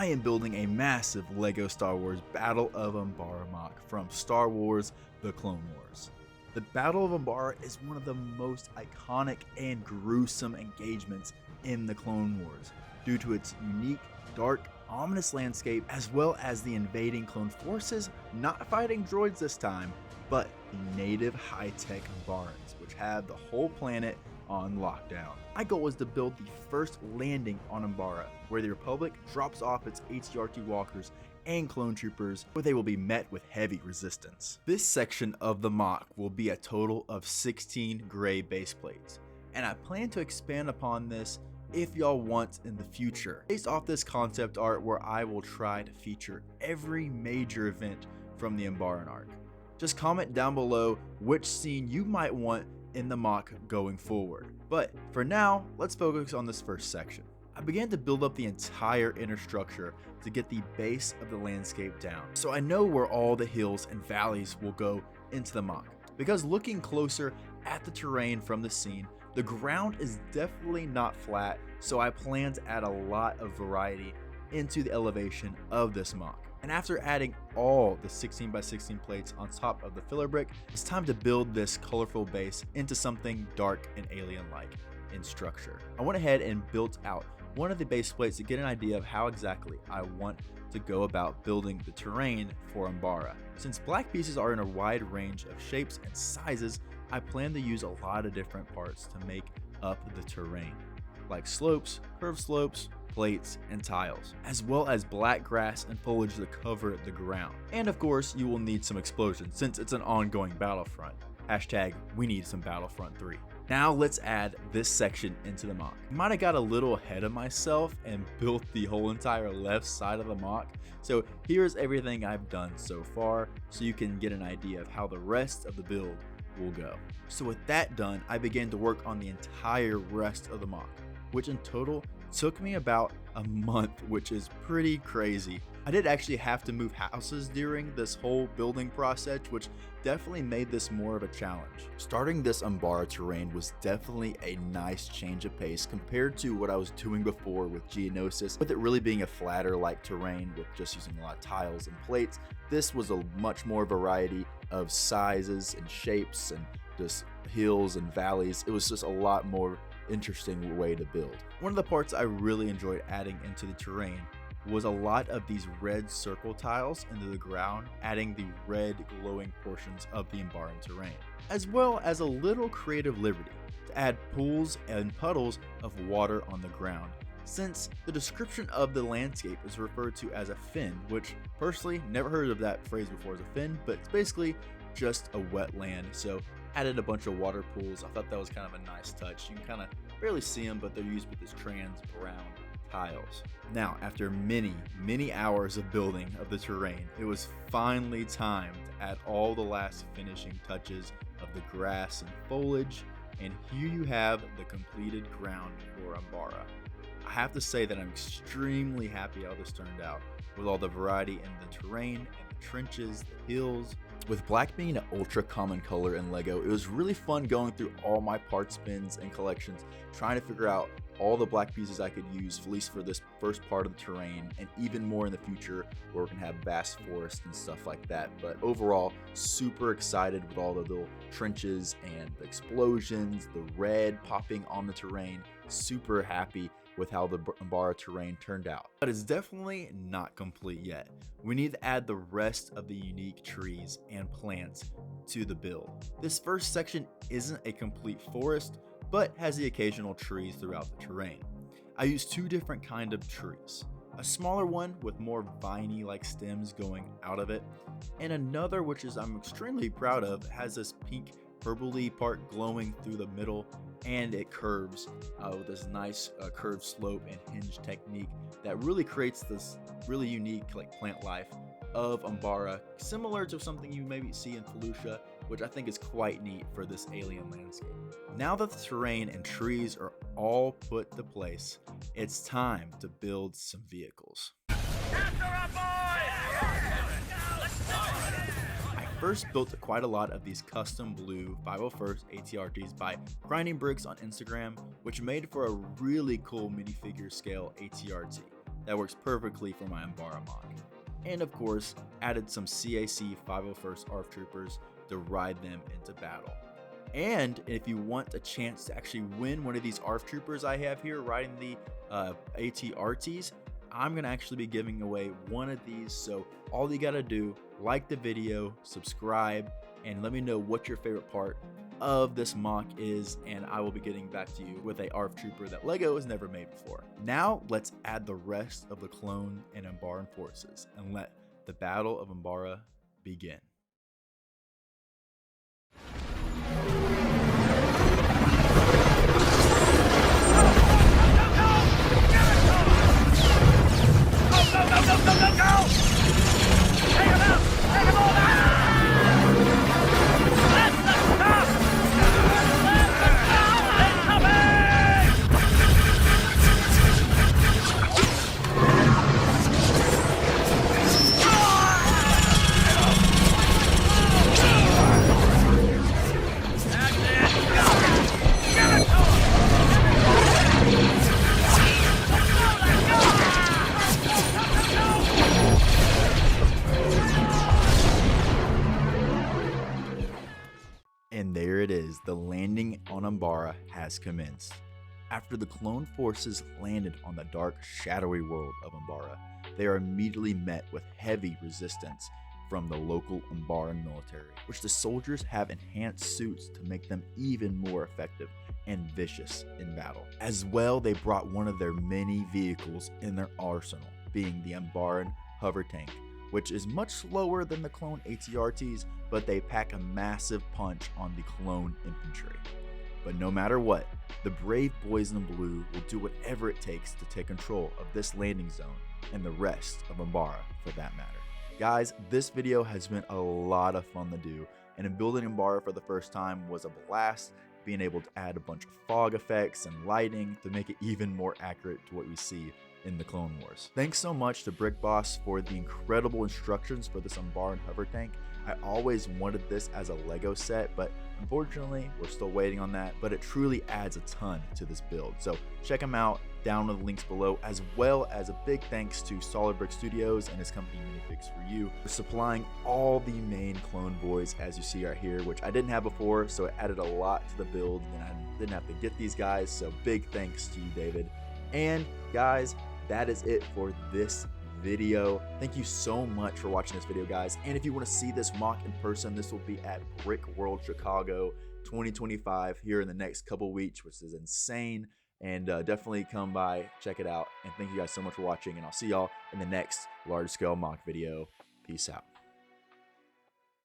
I am building a massive LEGO Star Wars Battle of Umbara mock from Star Wars The Clone Wars. The Battle of Umbara is one of the most iconic and gruesome engagements in the Clone Wars due to its unique, dark, ominous landscape, as well as the invading clone forces not fighting droids this time, but the native high-tech Umbarans, which have the whole planet on lockdown. My goal is to build the first landing on Umbara, where the Republic drops off its ATRT walkers and clone troopers, where they will be met with heavy resistance. This section of the mock will be a total of 16 gray base plates, and I plan to expand upon this if y'all want in the future, based off this concept art where I will try to feature every major event from the Umbaran arc. Just comment down below which scene you might want in the mock going forward. But for now, let's focus on this first section. I began to build up the entire inner structure to get the base of the landscape down, so I know where all the hills and valleys will go into the mock. Because looking closer at the terrain from the scene, the ground is definitely not flat, so I plan to add a lot of variety into the elevation of this mock. And after adding all the 16x16 plates on top of the filler brick, it's time to build this colorful base into something dark and alien-like in structure. I went ahead and built out one of the base plates to get an idea of how exactly I want to go about building the terrain for Umbara. Since black pieces are in a wide range of shapes and sizes, I plan to use a lot of different parts to make up the terrain, like slopes, curved slopes, plates, and tiles, as well as black grass and foliage to cover the ground. And of course, you will need some explosions since it's an ongoing battlefront. Hashtag we need some Battlefront 3. Now let's add this section into the mock. I might have got a little ahead of myself and built the whole entire left side of the mock. So here's everything I've done so far so you can get an idea of how the rest of the build will go. So with that done, I began to work on the entire rest of the mock, which in total took me about a month, which is pretty crazy. I did actually have to move houses during this whole building process, which definitely made this more of a challenge. Starting this Umbara terrain was definitely a nice change of pace compared to what I was doing before with Geonosis, with it really being a flatter like terrain with just using a lot of tiles and plates. This was a much more variety of sizes and shapes and just hills and valleys. It was just a lot more interesting way to build. One of the parts I really enjoyed adding into the terrain was a lot of these red circle tiles into the ground, adding the red glowing portions of the Umbaran terrain, as well as a little creative liberty to add pools and puddles of water on the ground, since the description of the landscape is referred to as a fin, which personally never heard of that phrase before as a fin, but it's basically just a wetland. So added a bunch of water pools. I thought that was kind of a nice touch. You can kind of barely see them, but they're used with this trans brown tiles. Now, after many hours of building of the terrain, it was finally time to add all the last finishing touches of the grass and foliage, and here you have the completed ground for Umbara. I have to say that I'm extremely happy how this turned out, with all the variety in the terrain and the trenches, the hills. With black being an ultra common color in LEGO, it was really fun going through all my parts bins and collections, trying to figure out all the black pieces I could use, at least for this first part of the terrain, and even more in the future where we're gonna have vast forests and stuff like that. But overall, super excited with all the little trenches and the explosions, the red popping on the terrain. Super happy with how the Umbara terrain turned out. But it's definitely not complete yet. We need to add the rest of the unique trees and plants to the build. This first section isn't a complete forest, but has the occasional trees throughout the terrain. I used two different kinds of trees. A smaller one with more viney like stems going out of it, and another which is I'm extremely proud of, has this pink purpley part glowing through the middle, and it curves with this nice curved slope and hinge technique that really creates this really unique like plant life of Umbara, similar to something you maybe see in Felucia, which I think is quite neat for this alien landscape. Now that the terrain and trees are all put to place, it's time to build some vehicles. First built quite a lot of these custom blue 501st ATRTs by grinding bricks on Instagram, which made for a really cool minifigure scale ATRT. that works perfectly for my Umbara mock. And of course, added some CAC 501st ARF troopers to ride them into battle. And if you want a chance to actually win one of these ARF troopers I have here riding the AT-RTs, I'm going to actually be giving away one of these. So all you got to do, like the video, subscribe, and let me know what your favorite part of this mock is, and I will be getting back to you with a ARF trooper that LEGO has never made before. Now let's add the rest of the clone and Umbaran forces and let the Battle of Umbara begin. And there it is, the landing on Umbara has commenced. After the clone forces landed on the dark, shadowy world of Umbara, they are immediately met with heavy resistance from the local Umbaran military, which the soldiers have enhanced suits to make them even more effective and vicious in battle. As well, they brought one of their many vehicles in their arsenal, being the Umbaran hover tank, which is much slower than the clone AT-RTs, but they pack a massive punch on the clone infantry. But no matter what, the brave boys in blue will do whatever it takes to take control of this landing zone and the rest of Umbara for that matter. Guys, this video has been a lot of fun to do, and in building Umbara for the first time was a blast, being able to add a bunch of fog effects and lighting to make it even more accurate to what we see in the Clone Wars. Thanks so much to Brick Boss for the incredible instructions for this Umbaran hover tank. I always wanted this as a LEGO set, but unfortunately we're still waiting on that, but it truly adds a ton to this build. So check them out down in the links below, as well as a big thanks to Solid Brick Studios and his company Minifigs4U for supplying all the main clone boys as you see right here, which I didn't have before, so it added a lot to the build and I didn't have to get these guys, so big thanks to you, David. And guys, that is it for this video. Thank you so much for watching this video, guys. And if you want to see this mock in person, this will be at Brick World Chicago 2025 here in the next couple weeks, which is insane. And definitely come by, check it out. And thank you guys so much for watching. And I'll see y'all in the next large scale mock video. Peace out.